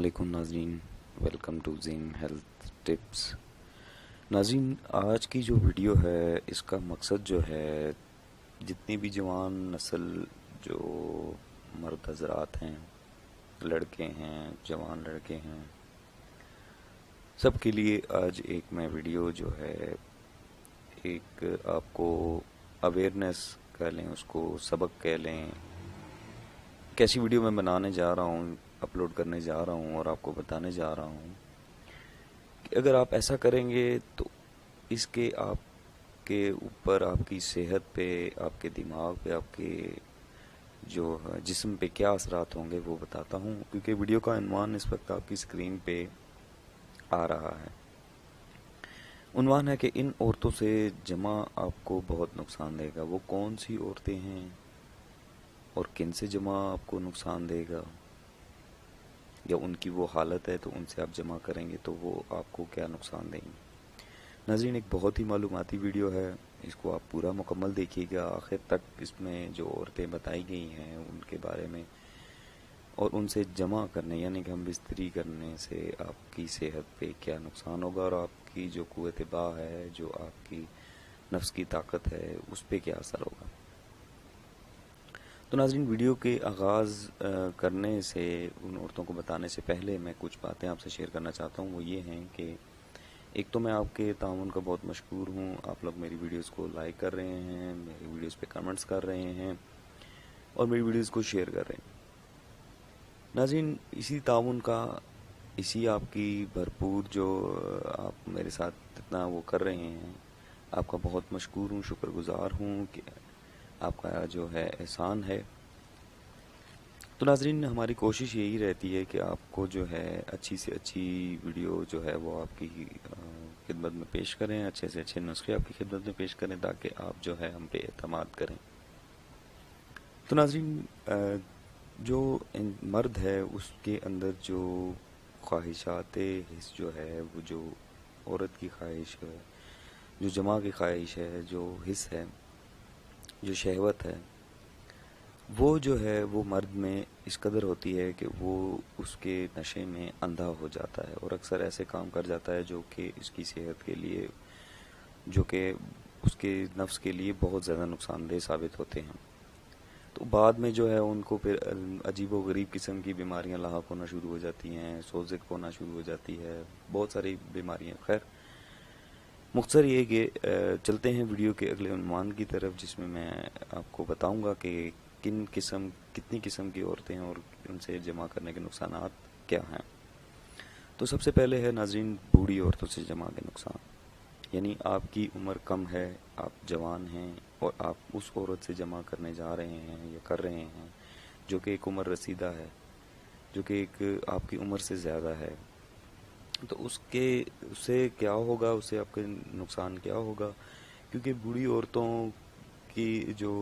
علیکم ناظرین، welcome to Zain health tips. ناظرین، آج کی جو ویڈیو ہے اس کا مقصد جو ہے جتنی بھی جوان نسل جو مرد حضرات ہیں، لڑکے ہیں، جوان لڑکے ہیں، سب کے لیے آج ایک میں ویڈیو جو ہے ایک آپ کو اویئرنیس کہہ لیں، اس کو سبق کہہ لیں، کیسی ویڈیو میں بنانے جا رہا ہوں، اپلوڈ کرنے جا رہا ہوں اور آپ کو بتانے جا رہا ہوں کہ اگر آپ ایسا کریں گے تو اس کے آپ کے اوپر، آپ کی صحت پہ، آپ کے دماغ پہ، آپ کے جو جسم پہ کیا اثرات ہوں گے وہ بتاتا ہوں، کیونکہ ویڈیو کا عنوان اس وقت آپ کی اسکرین پہ آ رہا ہے۔ عنوان ہے کہ ان عورتوں سے جمع آپ کو بہت نقصان دے گا۔ وہ کون سی عورتیں ہیں اور کن سے جمع آپ کو نقصان دے گا، یا ان کی وہ حالت ہے تو ان سے آپ جمع کریں گے تو وہ آپ کو کیا نقصان دیں گے۔ ناظرین، ایک بہت ہی معلوماتی ویڈیو ہے، اس کو آپ پورا مکمل دیکھیے گا آخر تک۔ اس میں جو عورتیں بتائی گئی ہیں ان کے بارے میں اور ان سے جمع کرنے یعنی کہ ہم بستری کرنے سے آپ کی صحت پہ کیا نقصان ہوگا اور آپ کی جو قوت باہ ہے، جو آپ کی نفس کی طاقت ہے، اس پہ کیا اثر ہوگا۔ تو ناظرین، ویڈیو کے آغاز کرنے سے، ان عورتوں کو بتانے سے پہلے میں کچھ باتیں آپ سے شیئر کرنا چاہتا ہوں۔ وہ یہ ہیں کہ ایک تو میں آپ کے تعاون کا بہت مشکور ہوں، آپ لوگ میری ویڈیوز کو لائک کر رہے ہیں، میری ویڈیوز پہ کمنٹس کر رہے ہیں اور میری ویڈیوز کو شیئر کر رہے ہیں۔ ناظرین، اسی تعاون کا، اسی آپ کی بھرپور جو آپ میرے ساتھ اتنا وہ کر رہے ہیں، آپ کا بہت مشکور ہوں، شکر گزار ہوں کہ آپ کا جو ہے احسان ہے۔ تو ناظرین، ہماری کوشش یہی رہتی ہے کہ آپ کو جو ہے اچھی سے اچھی ویڈیو جو ہے وہ آپ کی خدمت میں پیش کریں، اچھے سے اچھے نسخے آپ کی خدمت میں پیش کریں تاکہ آپ جو ہے ہم پہ اعتماد کریں۔ تو ناظرین، جو مرد ہے اس کے اندر جو خواہشات حس جو ہے، وہ جو عورت کی خواہش ہے، جو جماع کی خواہش ہے، جو حس ہے، جو شہوت ہے، وہ جو ہے وہ مرد میں اس قدر ہوتی ہے کہ وہ اس کے نشے میں اندھا ہو جاتا ہے اور اکثر ایسے کام کر جاتا ہے جو کہ اس کی صحت کے لیے، جو کہ اس کے نفس کے لیے بہت زیادہ نقصان دہ ثابت ہوتے ہیں۔ تو بعد میں جو ہے ان کو پھر عجیب و غریب قسم کی بیماریاں لاحق ہونا شروع ہو جاتی ہیں، سوزک ہونا شروع ہو جاتی ہے، بہت ساری بیماریاں۔ خیر، مختصر یہ کہ چلتے ہیں ویڈیو کے اگلے عنوان کی طرف، جس میں آپ کو بتاؤں گا کہ کتنی قسم کی عورتیں ہیں اور ان سے جمع کرنے کے نقصانات کیا ہیں۔ تو سب سے پہلے ہے ناظرین، بوڑھی عورتوں سے جمع کے نقصان۔ یعنی آپ کی عمر کم ہے، آپ جوان ہیں اور آپ اس عورت سے جمع کرنے جا رہے ہیں یا کر رہے ہیں جو کہ ایک عمر رسیدہ ہے، جو کہ ایک آپ کی عمر سے زیادہ ہے، تو اس سے کیا ہوگا، اس سے آپ کے نقصان کیا ہوگا؟ کیونکہ بوڑھی عورتوں کی جو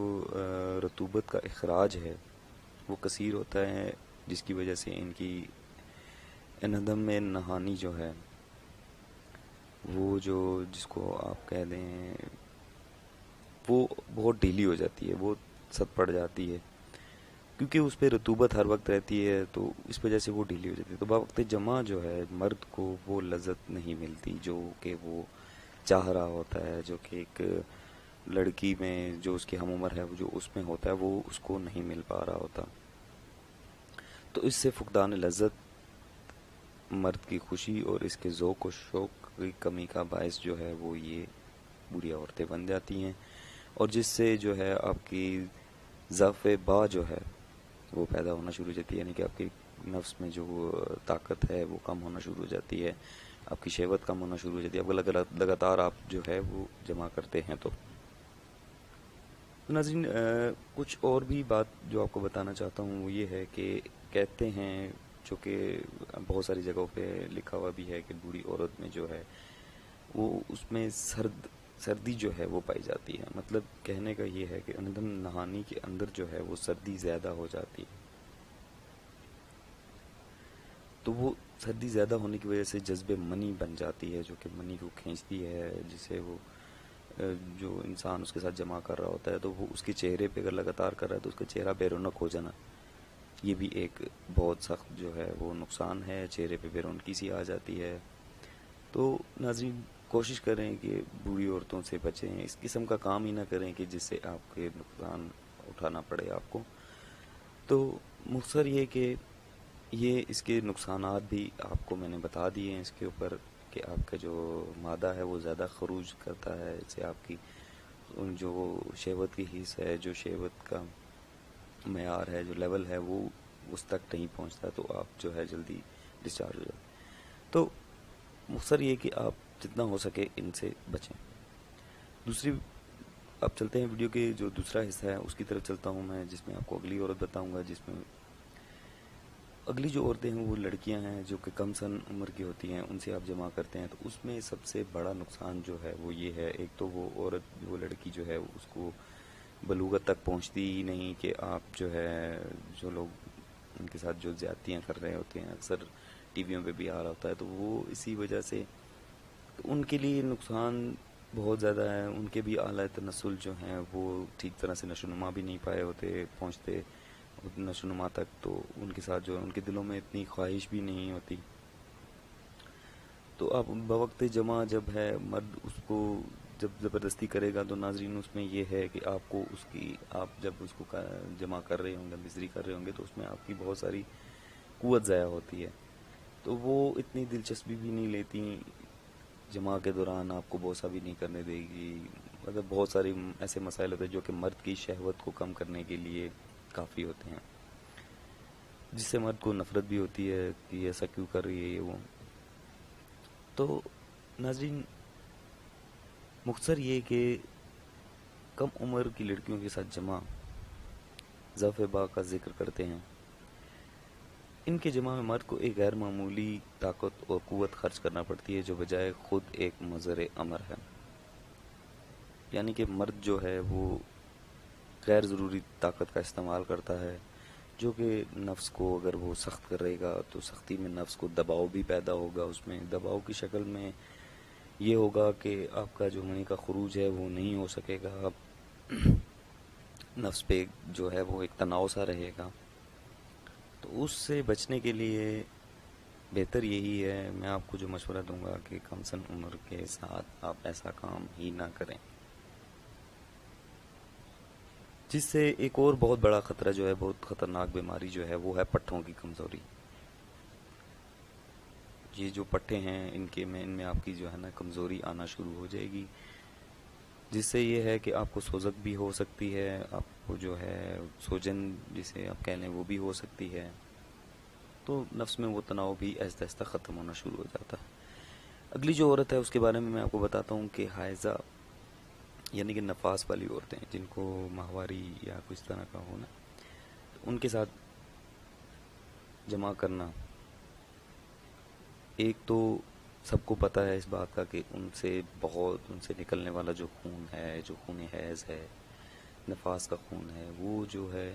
رطوبت کا اخراج ہے وہ کثیر ہوتا ہے، جس کی وجہ سے ان کی انہدم میں نہانی جو ہے، وہ جو جس کو آپ کہہ دیں، وہ بہت ڈھیلی ہو جاتی ہے، وہ ست پڑ جاتی ہے، کیونکہ اس پہ رطوبت ہر وقت رہتی ہے، تو اس وجہ سے وہ ڈھیلی ہو جاتی ہے۔ تو بوقت جمع جو ہے مرد کو وہ لذت نہیں ملتی جو کہ وہ چاہ رہا ہوتا ہے، جو کہ ایک لڑکی میں جو اس کی ہم عمر ہے، جو اس میں ہوتا ہے، وہ اس کو نہیں مل پا رہا ہوتا۔ تو اس سے فقدان لذت، مرد کی خوشی اور اس کے ذوق و شوق کی کمی کا باعث جو ہے وہ یہ بوڑھی عورتیں بن جاتی ہیں، اور جس سے جو ہے آپ کی ضعف با جو ہے وہ پیدا ہونا شروع ہو جاتی ہے، یعنی کہ آپ کی نفس میں جو طاقت ہے وہ کم ہونا شروع ہو جاتی ہے، آپ کی شہوت کم ہونا شروع ہو جاتی ہے، اب لگاتار آپ جو ہے وہ جمع کرتے ہیں۔ تو ناظرین، کچھ اور بھی بات جو آپ کو بتانا چاہتا ہوں وہ یہ ہے کہ کہتے ہیں، جو کہ بہت ساری جگہوں پہ لکھا ہوا بھی ہے، کہ بوڑھی عورت میں جو ہے وہ اس میں سردی جو ہے وہ پائی جاتی ہے۔ مطلب کہنے کا یہ ہے کہ اندھم نہانی کے اندر جو ہے وہ سردی زیادہ ہو جاتی ہے، تو وہ سردی زیادہ ہونے کی وجہ سے جذب منی بن جاتی ہے، جو کہ منی کو کھینچتی ہے، جسے وہ جو انسان اس کے ساتھ جمع کر رہا ہوتا ہے تو وہ اس کے چہرے پہ اگر لگاتار کر رہا ہے تو اس کا چہرہ بے رونق ہو جانا یہ بھی ایک بہت سخت جو ہے وہ نقصان ہے، چہرے پہ بے رونقی سی آ جاتی ہے۔ تو ناظرین کوشش کریں کہ بوڑھی عورتوں سے بچیں، اس قسم کا کام ہی نہ کریں کہ جس سے آپ کے نقصان اٹھانا پڑے آپ کو۔ تو مختصر یہ کہ یہ اس کے نقصانات بھی آپ کو میں نے بتا دیے ہیں اس کے اوپر، کہ آپ کا جو مادہ ہے وہ زیادہ خروج کرتا ہے، اس سے آپ کی جو شہوت کی حص ہے، جو شہوت کا معیار ہے، جو لیول ہے، وہ اس تک نہیں پہنچتا، تو آپ جو ہے جلدی ڈسچارج ہو جاتے۔ تو مختصر یہ کہ آپ جتنا ہو سکے ان سے بچیں۔ دوسری، اب چلتے ہیں ویڈیو کے جو دوسرا حصہ ہے اس کی طرف چلتا ہوں میں، جس میں آپ کو اگلی عورت بتاؤں گا، جس میں اگلی جو عورتیں ہیں وہ لڑکیاں ہیں جو کہ کم سن عمر کی ہوتی ہیں، ان سے آپ جمع کرتے ہیں۔ تو اس میں سب سے بڑا نقصان جو ہے وہ یہ ہے، ایک تو وہ عورت، وہ لڑکی جو ہے اس کو بلوغت تک پہنچتی ہی نہیں، کہ آپ جو ہے جو لوگ ان کے ساتھ جو زیادتیاں کر رہے ہوتے ہیں، اکثر ٹی ویوں پہ بھی آ رہا ہوتا ہے، تو وہ اسی وجہ سے ان کے لیے نقصان بہت زیادہ ہے۔ ان کے بھی اعلیٰ تناسل جو ہیں وہ ٹھیک طرح سے نشو و نما بھی نہیں پائے ہوتے، پہنچتے نشو و نما تک، تو ان کے ساتھ جو ہے ان کے دلوں میں اتنی خواہش بھی نہیں ہوتی۔ تو اب بوقت جمع جب ہے مرد اس کو جب زبردستی کرے گا، تو ناظرین اس میں یہ ہے کہ آپ کو اس کی، آپ جب اس کو جمع کر رہے ہوں گے، بزری کر رہے ہوں گے، تو اس میں آپ کی بہت ساری قوت ضائع ہوتی ہے، تو وہ اتنی دلچسپی بھی نہیں لیتی، جمع کے دوران آپ کو بوسہ بھی نہیں کرنے دے گی، مطلب بہت ساری ایسے مسائل ہوتے ہیں جو کہ مرد کی شہوت کو کم کرنے کے لیے کافی ہوتے ہیں، جس سے مرد کو نفرت بھی ہوتی ہے کہ ایسا کیوں کر رہی ہے یہ وہ۔ تو ناظرین مختصر یہ کہ کم عمر کی لڑکیوں کے ساتھ جمع ضعف با کا ذکر کرتے ہیں۔ ان کے جمع میں مرد کو ایک غیر معمولی طاقت اور قوت خرچ کرنا پڑتی ہے، جو بجائے خود ایک مضر امر ہے، یعنی کہ مرد جو ہے وہ غیر ضروری طاقت کا استعمال کرتا ہے، جو کہ نفس کو اگر وہ سخت کرے گا تو سختی میں نفس کو دباؤ بھی پیدا ہوگا، اس میں دباؤ کی شکل میں یہ ہوگا کہ آپ کا جو منی کا خروج ہے وہ نہیں ہو سکے گا، نفس پہ جو ہے وہ ایک تناؤ سا رہے گا۔ تو اس سے بچنے کے لیے بہتر یہی ہے، میں آپ کو جو مشورہ دوں گا کہ کم سن عمر کے ساتھ آپ ایسا کام ہی نہ کریں، جس سے ایک اور بہت بڑا خطرہ جو ہے، بہت خطرناک بیماری جو ہے وہ ہے پٹھوں کی کمزوری۔ یہ جو پٹھے ہیں ان میں آپ کی جو ہے نا کمزوری آنا شروع ہو جائے گی، جس سے یہ ہے کہ آپ کو سوزک بھی ہو سکتی ہے، آپ کو جو ہے سوجن جسے آپ کہہ لیں وہ بھی ہو سکتی ہے، تو نفس میں وہ تناؤ بھی آہستہ آہستہ ختم ہونا شروع ہو جاتا ہے۔ اگلی جو عورت ہے اس کے بارے میں آپ کو بتاتا ہوں کہ حائضہ، یعنی کہ نفاس والی عورتیں جن کو ماہواری یا کچھ طرح کا ہونا، تو ان کے ساتھ جمع کرنا، ایک تو سب کو پتہ ہے اس بات کا کہ ان سے نکلنے والا جو خون ہے، جو خون حیض ہے، نفاس کا خون ہے، وہ جو ہے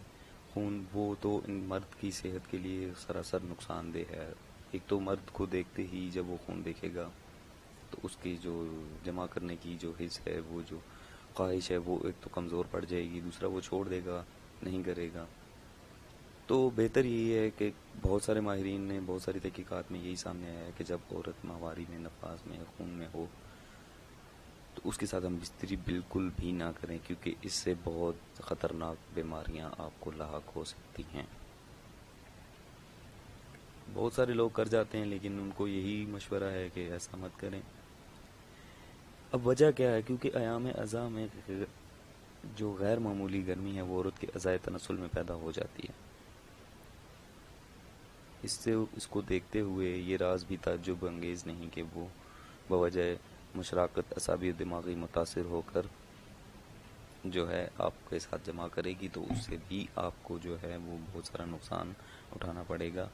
خون، وہ تو ان مرد کی صحت کے لیے سراسر نقصان دہ ہے۔ ایک تو مرد کو دیکھتے ہی جب وہ خون دیکھے گا تو اس کی جو جمع کرنے کی جو حص ہے، وہ جو خواہش ہے، وہ ایک تو کمزور پڑ جائے گی، دوسرا وہ چھوڑ دے گا، نہیں کرے گا۔ تو بہتر یہی ہے کہ بہت سارے ماہرین نے بہت ساری تحقیقات میں یہی سامنے آیا ہے کہ جب عورت ماہواری میں، نفاس میں، خون میں ہو تو اس کے ساتھ ہم بستری بالکل بھی نہ کریں، کیونکہ اس سے بہت خطرناک بیماریاں آپ کو لاحق ہو سکتی ہیں۔ بہت سارے لوگ کر جاتے ہیں، لیکن ان کو یہی مشورہ ہے کہ ایسا مت کریں۔ اب وجہ کیا ہے؟ کیونکہ ایام اذا میں جو غیر معمولی گرمی ہے وہ عورت کے اعضائے تناسل میں پیدا ہو جاتی ہے۔ اس کو دیکھتے ہوئے یہ راز بھی تعجب انگیز نہیں کہ وہ بوجہ مشراقت اعصابی و دماغی متاثر ہو کر جو ہے آپ کے ساتھ جمع کرے گی، تو اس سے بھی آپ کو جو ہے وہ بہت سارا نقصان اٹھانا پڑے گا۔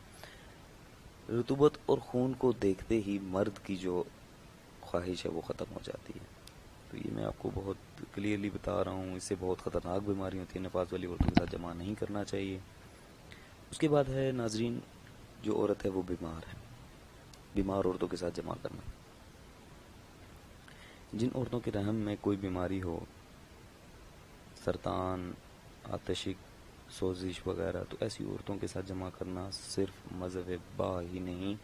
رطوبت اور خون کو دیکھتے ہی مرد کی جو خواہش ہے وہ ختم ہو جاتی ہے۔ تو یہ میں آپ کو بہت کلیئرلی بتا رہا ہوں، اس سے بہت خطرناک بیماری ہوتی ہے، نفاس والی عورتوں کے ساتھ جمع نہیں کرنا چاہیے۔ اس کے بعد ہے ناظرین، جو عورت ہے وہ بیمار ہے، بیمار عورتوں کے ساتھ جمع کرنا۔ جن عورتوں کے رحم میں کوئی بیماری ہو، سرطان، آتشک، سوزش وغیرہ، تو ایسی عورتوں کے ساتھ جمع کرنا صرف مذہب با ہی نہیں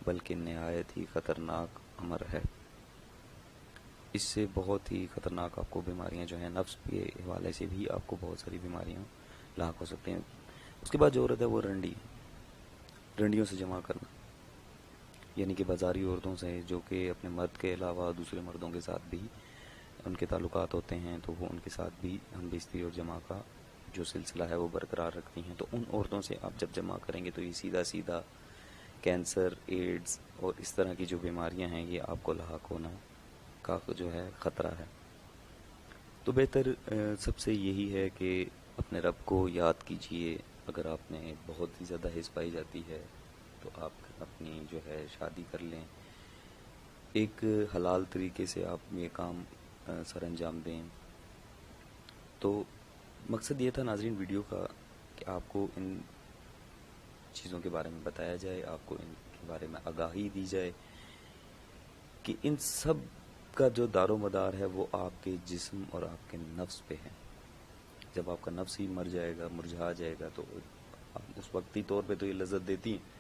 بلکہ نہایت ہی خطرناک امر ہے۔ اس سے بہت ہی خطرناک آپ کو بیماریاں جو ہیں نفس کے حوالے سے بھی آپ کو بہت ساری بیماریاں لاحق ہو سکتے ہیں۔ اس کے بعد جو عورت ہے وہ رنڈیوں سے جمع کرنا، یعنی کہ بازاری عورتوں سے جو کہ اپنے مرد کے علاوہ دوسرے مردوں کے ساتھ بھی ان کے تعلقات ہوتے ہیں، تو وہ ان کے ساتھ بھی ہم بستری اور جمع کا جو سلسلہ ہے وہ برقرار رکھتی ہیں۔ تو ان عورتوں سے آپ جب جمع کریں گے تو یہ سیدھا کینسر، ایڈز اور اس طرح کی جو بیماریاں ہیں یہ آپ کو لاحق ہونا کا جو ہے خطرہ ہے۔ تو بہتر سب سے یہی ہے کہ اپنے رب کو یاد کیجئے۔ اگر آپ نے بہت ہی زیادہ حس پائی جاتی ہے تو آپ اپنی جو ہے شادی کر لیں، ایک حلال طریقے سے آپ یہ کام سر انجام دیں۔ تو مقصد یہ تھا ناظرین ویڈیو کا کہ آپ کو ان چیزوں کے بارے میں بتایا جائے، آپ کو ان کے بارے میں آگاہی دی جائے کہ ان سب کا جو دار و مدار ہے وہ آپ کے جسم اور آپ کے نفس پہ ہے۔ جب آپ کا نفس ہی مر جائے گا، مرجھا جائے گا، تو اس وقتی طور پہ تو یہ لذت دیتی ہیں،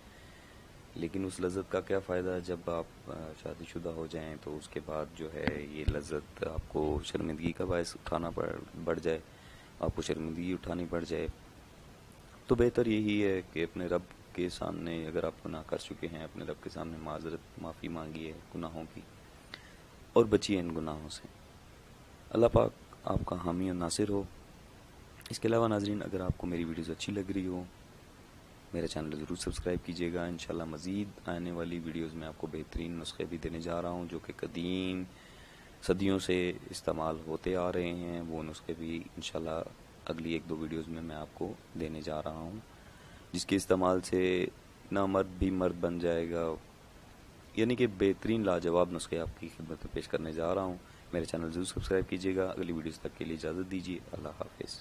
لیکن اس لذت کا کیا فائدہ جب آپ شادی شدہ ہو جائیں تو اس کے بعد جو ہے یہ لذت آپ کو شرمندگی کا باعث بڑھ جائے، آپ کو شرمندگی اٹھانی پڑ جائے۔ تو بہتر یہی ہے کہ اپنے رب کے سامنے اگر آپ گناہ کر چکے ہیں، اپنے رب کے سامنے معافی مانگیے گناہوں کی اور بچیے ان گناہوں سے۔ اللہ پاک آپ کا حامی اور ناصر ہو۔ اس کے علاوہ ناظرین اگر آپ کو میری ویڈیوز اچھی لگ رہی ہو میرا چینل ضرور سبسکرائب کیجیے گا۔ انشاءاللہ مزید آنے والی ویڈیوز میں آپ کو بہترین نسخے بھی دینے جا رہا ہوں جو کہ قدیم صدیوں سے استعمال ہوتے آ رہے ہیں، وہ نسخے بھی انشاءاللہ اگلی 1-2 ویڈیوز میں آپ کو دینے جا رہا ہوں، جس کے استعمال سے نامرد بھی مرد بن جائے گا، یعنی کہ بہترین لاجواب نسخے آپ کی خدمت میں پیش کرنے جا رہا ہوں۔ میرے چینل ضرور سبسکرائب کیجیے گا۔ اگلی ویڈیوز تک کے لیے اجازت دیجیے۔ اللہ حافظ۔